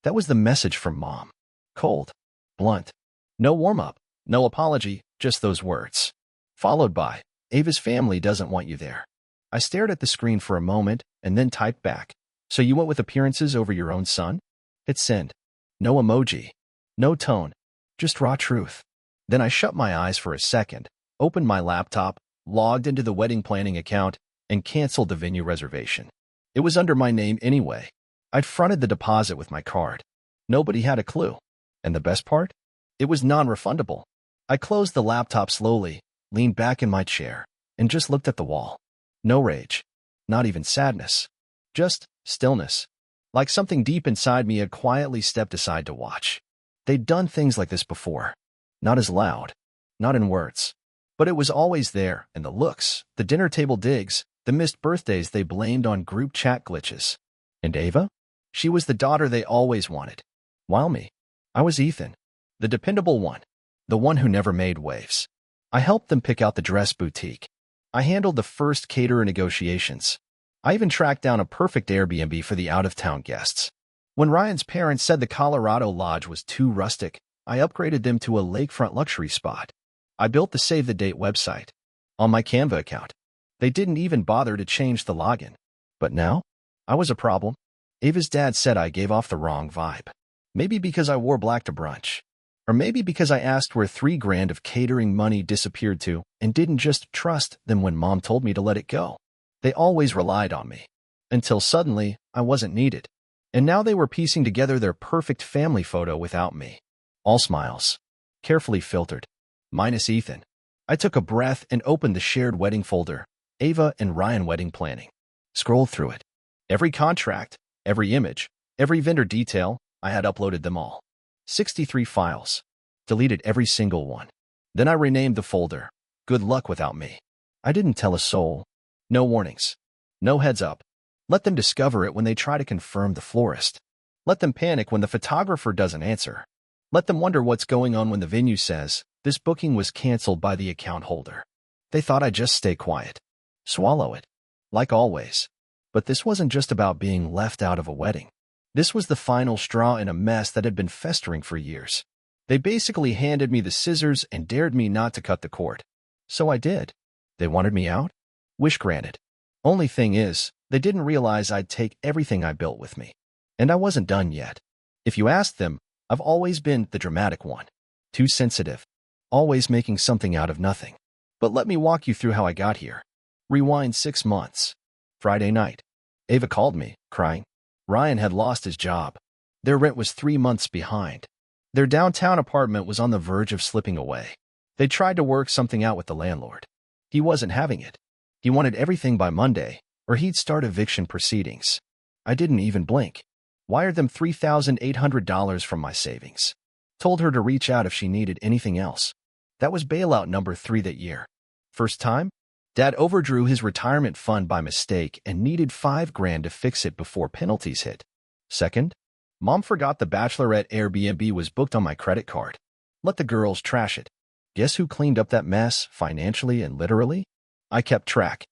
That was the message from Mom. Cold, blunt, no warm-up, no apology, just those words. Followed by, Ava's family doesn't want you there. I stared at the screen for a moment and then typed back. So you went with appearances over your own son? Hit send. No emoji. No tone. Just raw truth. Then I shut my eyes for a second, opened my laptop, logged into the wedding planning account, and canceled the venue reservation. It was under my name anyway. I'd fronted the deposit with my card. Nobody had a clue. And the best part? It was non-refundable. I closed the laptop slowly, leaned back in my chair, and just looked at the wall. No rage. Not even sadness. Just stillness. Like something deep inside me had quietly stepped aside to watch. They'd done things like this before. Not as loud. Not in words. But it was always there, in the looks, the dinner table digs, the missed birthdays they blamed on group chat glitches. And Ava? She was the daughter they always wanted. While me, I was Ethan. The dependable one. The one who never made waves. I helped them pick out the dress boutique. I handled the first caterer negotiations. I even tracked down a perfect Airbnb for the out-of-town guests. When Ryan's parents said the Colorado Lodge was too rustic, I upgraded them to a lakefront luxury spot. I built the Save the Date website. On my Canva account. They didn't even bother to change the login. But now, I was a problem. Ava's dad said I gave off the wrong vibe. Maybe because I wore black to brunch. Or maybe because I asked where $3,000 of catering money disappeared to and didn't just trust them when Mom told me to let it go. They always relied on me. Until suddenly, I wasn't needed. And now they were piecing together their perfect family photo without me. All smiles. Carefully filtered. Minus Ethan. I took a breath and opened the shared wedding folder. Ava and Ryan wedding planning. Scrolled through it. Every contract, every image, every vendor detail, I had uploaded them all. 63 files. Deleted every single one. Then I renamed the folder. Good luck without me. I didn't tell a soul. No warnings. No heads up. Let them discover it when they try to confirm the florist. Let them panic when the photographer doesn't answer. Let them wonder what's going on when the venue says, this booking was canceled by the account holder. They thought I'd just stay quiet. Swallow it. Like always. But this wasn't just about being left out of a wedding. This was the final straw in a mess that had been festering for years. They basically handed me the scissors and dared me not to cut the cord. So I did. They wanted me out? Wish granted. Only thing is, they didn't realize I'd take everything I built with me. And I wasn't done yet. If you asked them, I've always been the dramatic one. Too sensitive. Always making something out of nothing. But let me walk you through how I got here. Rewind 6 months. Friday night. Ava called me, crying. Ryan had lost his job. Their rent was 3 months behind. Their downtown apartment was on the verge of slipping away. They tried to work something out with the landlord. He wasn't having it. He wanted everything by Monday, or he'd start eviction proceedings. I didn't even blink. Wired them $3,800 from my savings. Told her to reach out if she needed anything else. That was bailout number 3 that year. First time? Dad overdrew his retirement fund by mistake and needed $5,000 to fix it before penalties hit. Second? Mom forgot the bachelorette Airbnb was booked on my credit card. Let the girls trash it. Guess who cleaned up that mess, financially and literally? I kept track.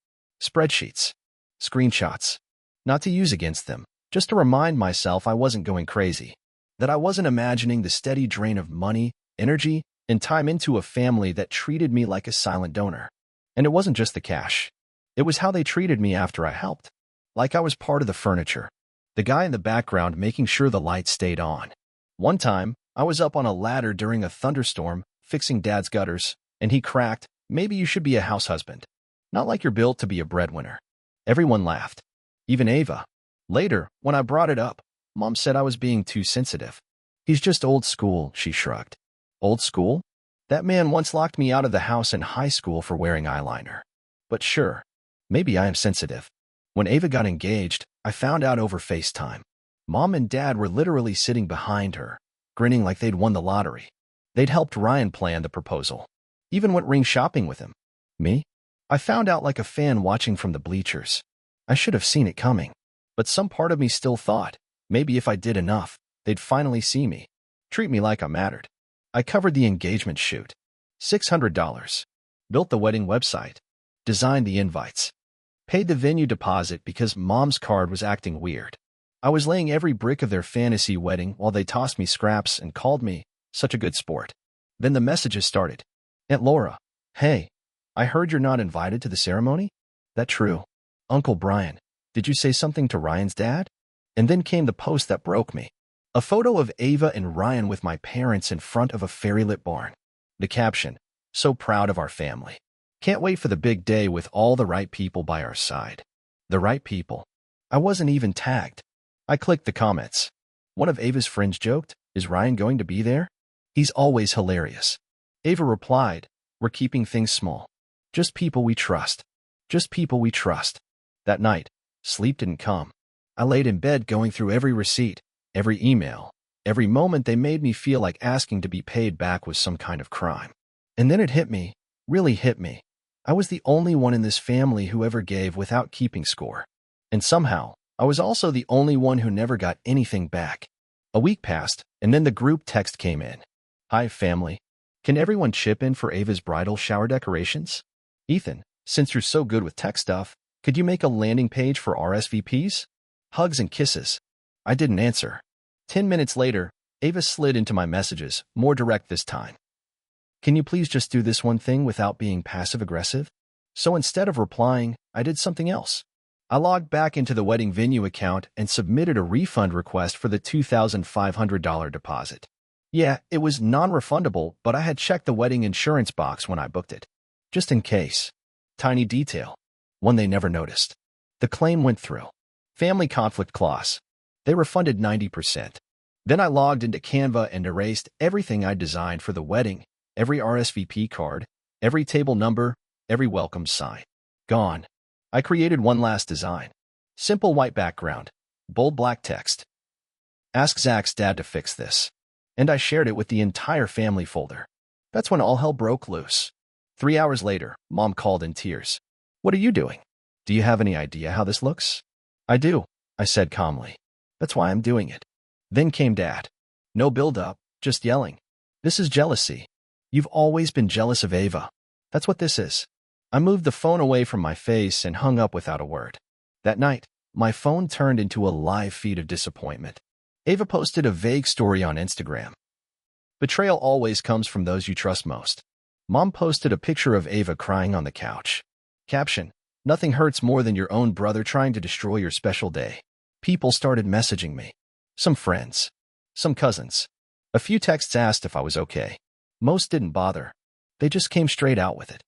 Spreadsheets. Screenshots. Not to use against them, just to remind myself I wasn't going crazy. That I wasn't imagining the steady drain of money, energy, and time into a family that treated me like a silent donor. And it wasn't just the cash. It was how they treated me after I helped. Like I was part of the furniture. The guy in the background making sure the lights stayed on. One time, I was up on a ladder during a thunderstorm, fixing Dad's gutters, and he cracked, maybe you should be a house husband. Not like you're built to be a breadwinner. Everyone laughed. Even Ava. Later, when I brought it up, Mom said I was being too sensitive. He's just old school, she shrugged. Old school? That man once locked me out of the house in high school for wearing eyeliner. But sure, maybe I am sensitive. When Ava got engaged, I found out over FaceTime. Mom and Dad were literally sitting behind her, grinning like they'd won the lottery. They'd helped Ryan plan the proposal. Even went ring shopping with him. Me? I found out like a fan watching from the bleachers. I should have seen it coming. But some part of me still thought, maybe if I did enough, they'd finally see me. Treat me like I mattered. I covered the engagement shoot. $600. Built the wedding website. Designed the invites. Paid the venue deposit because Mom's card was acting weird. I was laying every brick of their fantasy wedding while they tossed me scraps and called me such a good sport. Then the messages started. Aunt Laura, hey, I heard you're not invited to the ceremony? That true? Uncle Brian, did you say something to Ryan's dad? And then came the post that broke me. A photo of Ava and Ryan with my parents in front of a fairy-lit barn. The caption, so proud of our family. Can't wait for the big day with all the right people by our side. The right people. I wasn't even tagged. I clicked the comments. One of Ava's friends joked, is Ryan going to be there? He's always hilarious. Ava replied, we're keeping things small. Just people we trust. Just people we trust. That night, sleep didn't come. I laid in bed going through every receipt, every email, every moment they made me feel like asking to be paid back was some kind of crime. And then it hit me, really hit me. I was the only one in this family who ever gave without keeping score. And somehow, I was also the only one who never got anything back. A week passed, and then the group text came in. Hi, family. Can everyone chip in for Ava's bridal shower decorations? Ethan, since you're so good with tech stuff, could you make a landing page for RSVPs? Hugs and kisses. I didn't answer. 10 minutes later, Ava slid into my messages, more direct this time. Can you please just do this one thing without being passive-aggressive? So instead of replying, I did something else. I logged back into the wedding venue account and submitted a refund request for the $2,500 deposit. Yeah, it was non-refundable, but I had checked the wedding insurance box when I booked it. Just in case. Tiny detail. One they never noticed. The claim went through. Family conflict clause. They refunded 90%. Then I logged into Canva and erased everything I designed for the wedding, every RSVP card, every table number, every welcome sign. Gone. I created one last design. Simple white background, bold black text. Ask Zach's dad to fix this. And I shared it with the entire family folder. That's when all hell broke loose. 3 hours later, Mom called in tears. What are you doing? Do you have any idea how this looks? I do, I said calmly. That's why I'm doing it. Then came Dad. No build-up, just yelling. This is jealousy. You've always been jealous of Ava. That's what this is. I moved the phone away from my face and hung up without a word. That night, my phone turned into a live feed of disappointment. Ava posted a vague story on Instagram. Betrayal always comes from those you trust most. Mom posted a picture of Ava crying on the couch. Caption, nothing hurts more than your own brother trying to destroy your special day. People started messaging me. Some friends. Some cousins. A few texts asked if I was okay. Most didn't bother. They just came straight out with it.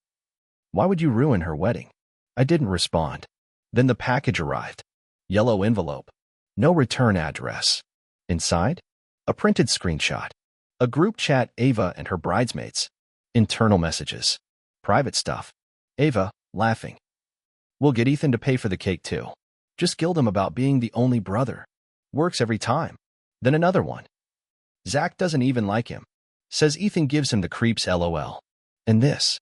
Why would you ruin her wedding? I didn't respond. Then the package arrived. Yellow envelope. No return address. Inside? A printed screenshot. A group chat Ava and her bridesmaids. Internal messages. Private stuff. Ava, laughing. We'll get Ethan to pay for the cake too. Just guilt him about being the only brother. Works every time. Then another one. Zach doesn't even like him. Says Ethan gives him the creeps LOL. And this.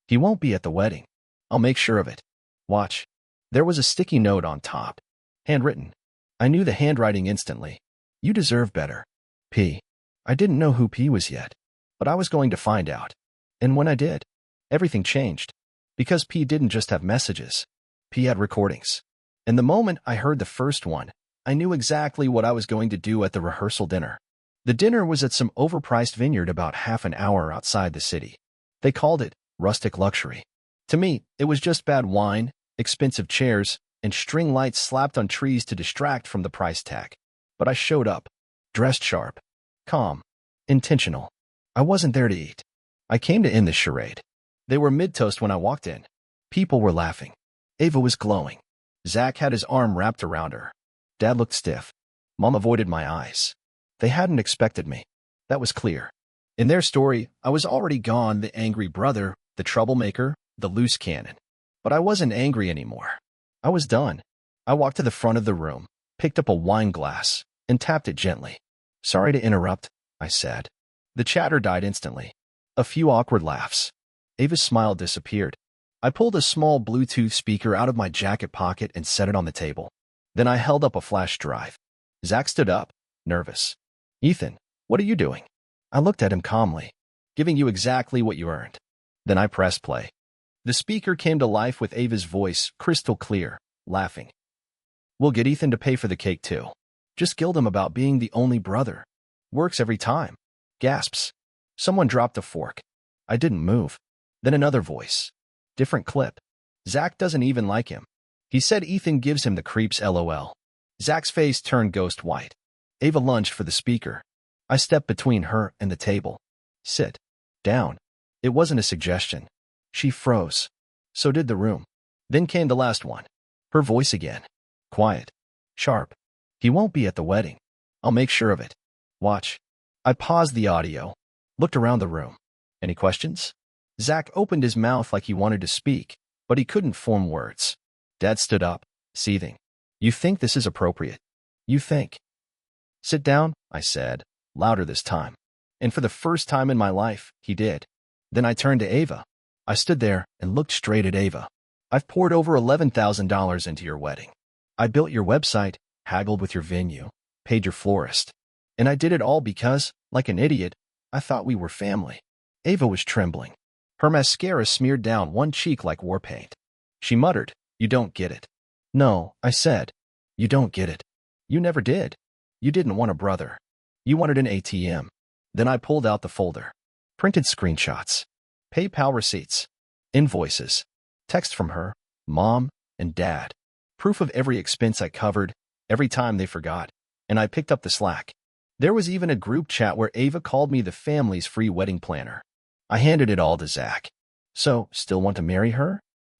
He won't be at the wedding. I'll make sure of it. Watch. There was a sticky note on top. Handwritten. I knew the handwriting instantly. You deserve better. P. I didn't know who P was yet, but I was going to find out. And when I did, everything changed. Because P didn't just have messages. P had recordings. And the moment I heard the first one, I knew exactly what I was going to do at the rehearsal dinner. The dinner was at some overpriced vineyard about half an hour outside the city. They called it rustic luxury. To me, it was just bad wine, expensive chairs, and string lights slapped on trees to distract from the price tag. But I showed up, dressed sharp, calm, intentional. I wasn't there to eat. I came to end this charade. They were mid-toast when I walked in. People were laughing. Ava was glowing. Zach had his arm wrapped around her. Dad looked stiff. Mom avoided my eyes. They hadn't expected me. That was clear. In their story, I was already gone, the angry brother, the troublemaker, the loose cannon. But I wasn't angry anymore. I was done. I walked to the front of the room, picked up a wine glass, and tapped it gently. Sorry to interrupt, I said. The chatter died instantly. A few awkward laughs. Ava's smile disappeared. I pulled a small Bluetooth speaker out of my jacket pocket and set it on the table. Then I held up a flash drive. Zach stood up, nervous. Ethan, what are you doing? I looked at him calmly. Giving you exactly what you earned. Then I pressed play. The speaker came to life with Ava's voice, crystal clear, laughing. We'll get Ethan to pay for the cake too. Just guilt him about being the only brother. Works every time. Gasps. Someone dropped a fork. I didn't move. Then another voice. Different clip. Zach doesn't even like him. He said Ethan gives him the creeps LOL. Zach's face turned ghost white. Ava lunged for the speaker. I stepped between her and the table. Sit down. It wasn't a suggestion. She froze. So did the room. Then came the last one. Her voice again. Quiet. Sharp. He won't be at the wedding. I'll make sure of it. Watch. I paused the audio. Looked around the room. Any questions? Zach opened his mouth like he wanted to speak, but he couldn't form words. Dad stood up, seething. You think this is appropriate? You think? Sit down, I said, louder this time. And for the first time in my life, he did. Then I turned to Ava. I stood there and looked straight at Ava. I've poured over $11,000 into your wedding. I built your website, haggled with your venue, paid your florist. And I did it all because, like an idiot, I thought we were family. Ava was trembling. Her mascara smeared down one cheek like war paint. She muttered, You don't get it. No, I said. You don't get it. You never did. You didn't want a brother. You wanted an ATM. Then I pulled out the folder. Printed screenshots. PayPal receipts. Invoices. Text from her, Mom, and Dad. Proof of every expense I covered, every time they forgot. And I picked up the slack. There was even a group chat where Ava called me the family's free wedding planner. I handed it all to Zach. So, still want to marry her?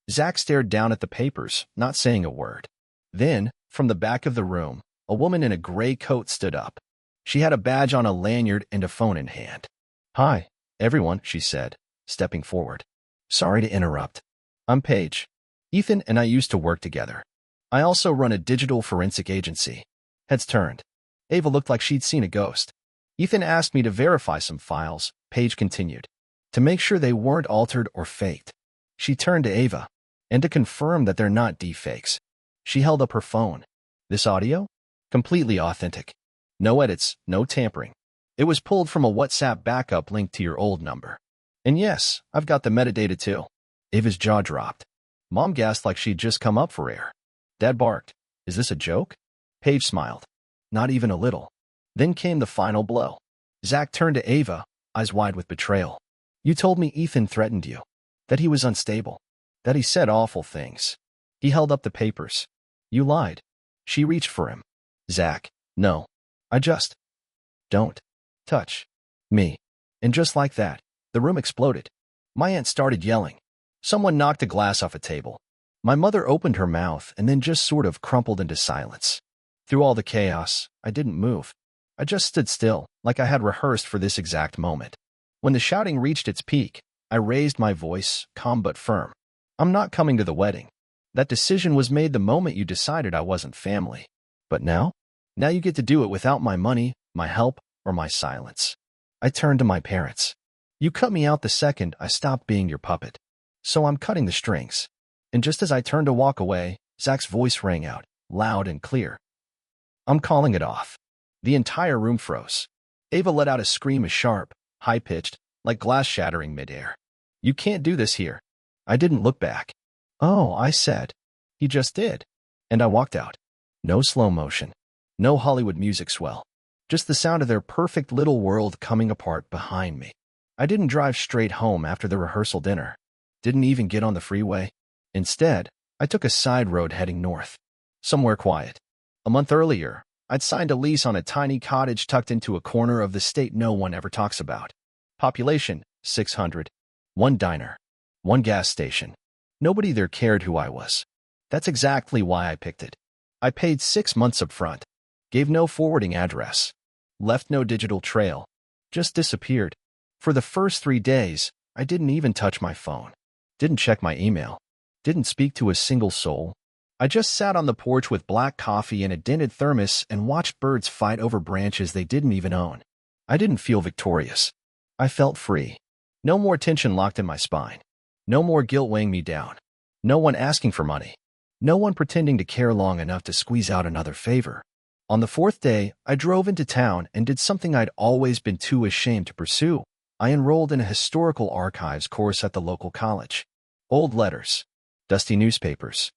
Zach stared down at the papers, not saying a word. Then, from the back of the room, a woman in a gray coat stood up. She had a badge on a lanyard and a phone in hand. Hi, everyone, she said, stepping forward. Sorry to interrupt. I'm Paige. Ethan and I used to work together. I also run a digital forensic agency. Heads turned. Ava looked like she'd seen a ghost. Ethan asked me to verify some files, Paige continued, to make sure they weren't altered or faked. She turned to Ava, and to confirm that they're not deepfakes. She held up her phone. This audio? Completely authentic. No edits, no tampering. It was pulled from a WhatsApp backup linked to your old number. And yes, I've got the metadata too. Ava's jaw dropped. Mom gasped like she'd just come up for air. Dad barked. Is this a joke? Paige smiled. Not even a little. Then came the final blow. Zach turned to Ava, eyes wide with betrayal. You told me Ethan threatened you. That he was unstable. That he said awful things. He held up the papers. You lied. She reached for him. Zach, no. I just... Don't. Touch. Me. And just like that, the room exploded. My aunt started yelling. Someone knocked a glass off a table. My mother opened her mouth and then just sort of crumpled into silence. Through all the chaos, I didn't move. I just stood still, like I had rehearsed for this exact moment. When the shouting reached its peak, I raised my voice, calm but firm. I'm not coming to the wedding. That decision was made the moment you decided I wasn't family. But now? Now you get to do it without my money, my help, or my silence. I turned to my parents. You cut me out the second I stopped being your puppet. So I'm cutting the strings. And just as I turned to walk away, Zach's voice rang out, loud and clear. I'm calling it off. The entire room froze. Ava let out a scream as sharp, high-pitched, like glass shattering midair. You can't do this here. I didn't look back. Oh, I said. He just did. And I walked out. No slow motion. No Hollywood music swell. Just the sound of their perfect little world coming apart behind me. I didn't drive straight home after the rehearsal dinner. Didn't even get on the freeway. Instead, I took a side road heading north. Somewhere quiet. A month earlier, I'd signed a lease on a tiny cottage tucked into a corner of the state no one ever talks about. Population, 600. One diner. One gas station. Nobody there cared who I was. That's exactly why I picked it. I paid 6 months up front. Gave no forwarding address. Left no digital trail. Just disappeared. For the first 3 days, I didn't even touch my phone. Didn't check my email. Didn't speak to a single soul. I just sat on the porch with black coffee and a dented thermos and watched birds fight over branches they didn't even own. I didn't feel victorious. I felt free. No more tension locked in my spine. No more guilt weighing me down. No one asking for money. No one pretending to care long enough to squeeze out another favor. On the 4th day, I drove into town and did something I'd always been too ashamed to pursue. I enrolled in a historical archives course at the local college. Old letters. Dusty newspapers.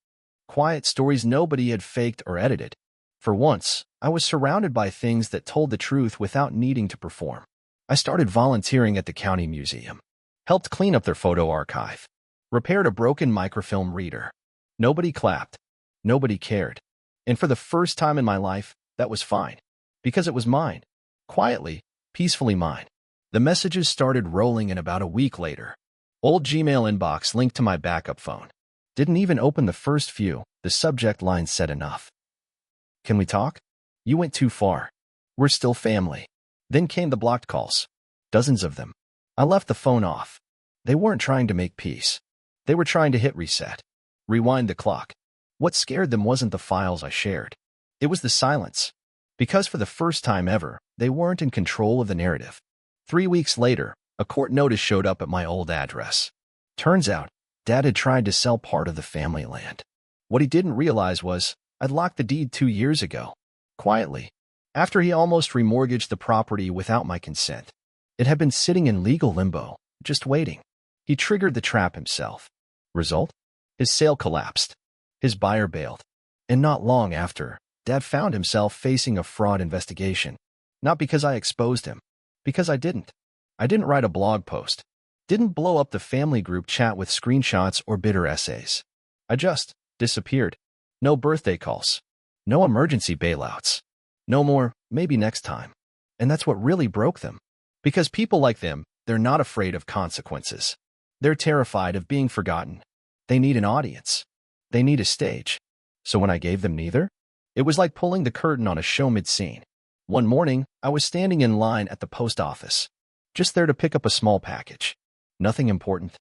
Quiet stories nobody had faked or edited. For once, I was surrounded by things that told the truth without needing to perform. I started volunteering at the county museum, helped clean up their photo archive, repaired a broken microfilm reader. Nobody clapped. Nobody cared. And for the first time in my life, that was fine. Because it was mine. Quietly, peacefully mine. The messages started rolling in about a week later. Old Gmail inbox linked to my backup phone. Didn't even open the first few. The subject line said enough. Can we talk? You went too far. We're still family. Then came the blocked calls. Dozens of them. I left the phone off. They weren't trying to make peace. They were trying to hit reset. Rewind the clock. What scared them wasn't the files I shared. It was the silence. Because for the first time ever, they weren't in control of the narrative. 3 weeks later, a court notice showed up at my old address. Turns out, Dad had tried to sell part of the family land. What he didn't realize was, I'd locked the deed 2 years ago. Quietly. After he almost remortgaged the property without my consent. It had been sitting in legal limbo, just waiting. He triggered the trap himself. Result? His sale collapsed. His buyer bailed. And not long after, Dad found himself facing a fraud investigation. Not because I exposed him. Because I didn't. I didn't write a blog post. Didn't blow up the family group chat with screenshots or bitter essays. I just disappeared. No birthday calls. No emergency bailouts. No more, maybe next time. And that's what really broke them. Because people like them, they're not afraid of consequences. They're terrified of being forgotten. They need an audience. They need a stage. So when I gave them neither, it was like pulling the curtain on a show mid-scene. One morning, I was standing in line at the post office, just there to pick up a small package. Nothing important.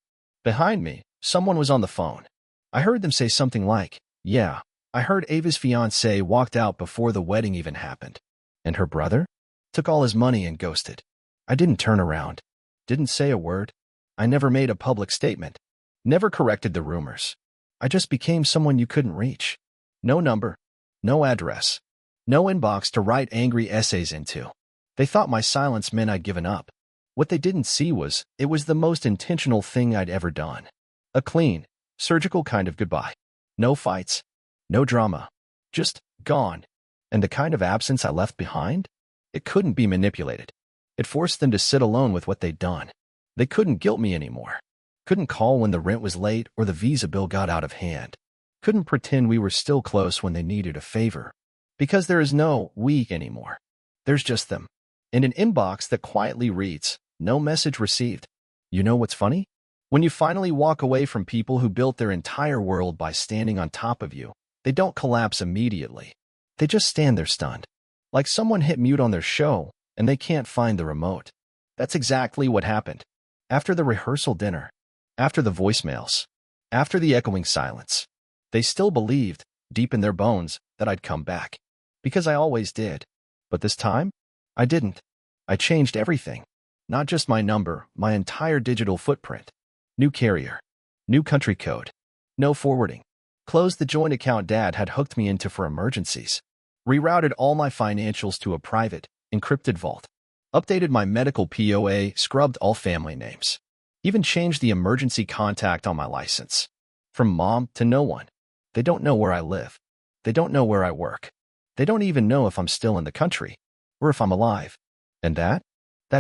Behind me, someone was on the phone. I heard them say something like, "Yeah, I heard Ava's fiancé walked out before the wedding even happened. And her brother? Took all his money and ghosted." I didn't turn around. Didn't say a word. I never made a public statement. Never corrected the rumors. I just became someone you couldn't reach. No number. No address. No inbox to write angry essays into. They thought my silence meant I'd given up. What they didn't see was, it was the most intentional thing I'd ever done. A clean, surgical kind of goodbye. No fights. No drama. Just gone. And the kind of absence I left behind? It couldn't be manipulated. It forced them to sit alone with what they'd done. They couldn't guilt me anymore. Couldn't call when the rent was late or the visa bill got out of hand. Couldn't pretend we were still close when they needed a favor. Because there is no we anymore. There's just them. And an inbox that quietly reads, "No message received." You know what's funny? When you finally walk away from people who built their entire world by standing on top of you, they don't collapse immediately. They just stand there stunned. Like someone hit mute on their show, and they can't find the remote. That's exactly what happened. After the rehearsal dinner, after the voicemails, after the echoing silence, they still believed, deep in their bones, that I'd come back. Because I always did. But this time, I didn't. I changed everything. Not just my number, my entire digital footprint. New carrier. New country code. No forwarding. Closed the joint account Dad had hooked me into for emergencies. Rerouted all my financials to a private, encrypted vault. Updated my medical POA, scrubbed all family names. Even changed the emergency contact on my license. From mom to no one. They don't know where I live. They don't know where I work. They don't even know if I'm still in the country. Or if I'm alive. And that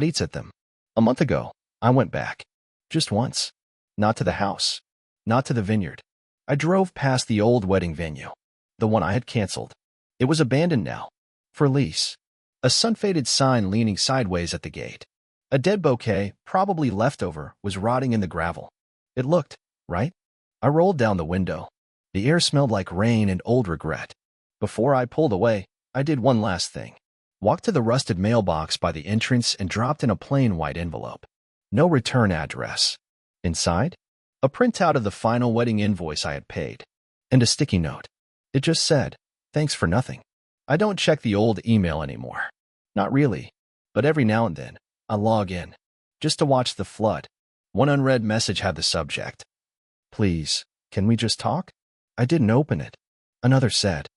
eats at them. A month ago, I went back. Just once. Not to the house. Not to the vineyard. I drove past the old wedding venue. The one I had canceled. It was abandoned now. For lease. A sun-faded sign leaning sideways at the gate. A dead bouquet, probably leftover, was rotting in the gravel. It looked, right? I rolled down the window. The air smelled like rain and old regret. Before I pulled away, I did one last thing. Walked to the rusted mailbox by the entrance and dropped in a plain white envelope. No return address. Inside, a printout of the final wedding invoice I had paid. And a sticky note. It just said, "Thanks for nothing." I don't check the old email anymore. Not really. But every now and then, I log in. Just to watch the flood. One unread message had the subject. "Please, can we just talk?" I didn't open it. Another said,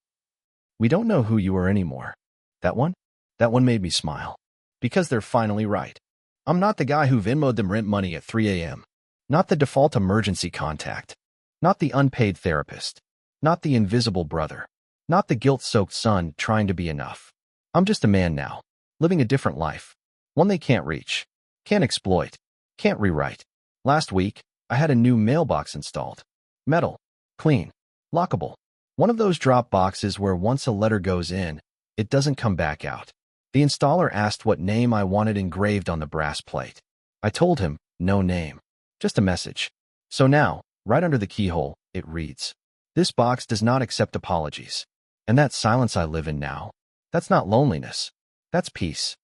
"We don't know who you are anymore." That one? That one made me smile. Because they're finally right. I'm not the guy who Venmo'd them rent money at 3 a.m. Not the default emergency contact. Not the unpaid therapist. Not the invisible brother. Not the guilt-soaked son trying to be enough. I'm just a man now, living a different life. One they can't reach, can't exploit, can't rewrite. Last week, I had a new mailbox installed. Metal, clean, lockable. One of those drop boxes where once a letter goes in, it doesn't come back out. The installer asked what name I wanted engraved on the brass plate. I told him, no name, just a message. So now, right under the keyhole, it reads, "This box does not accept apologies." And that silence I live in now, that's not loneliness. That's peace.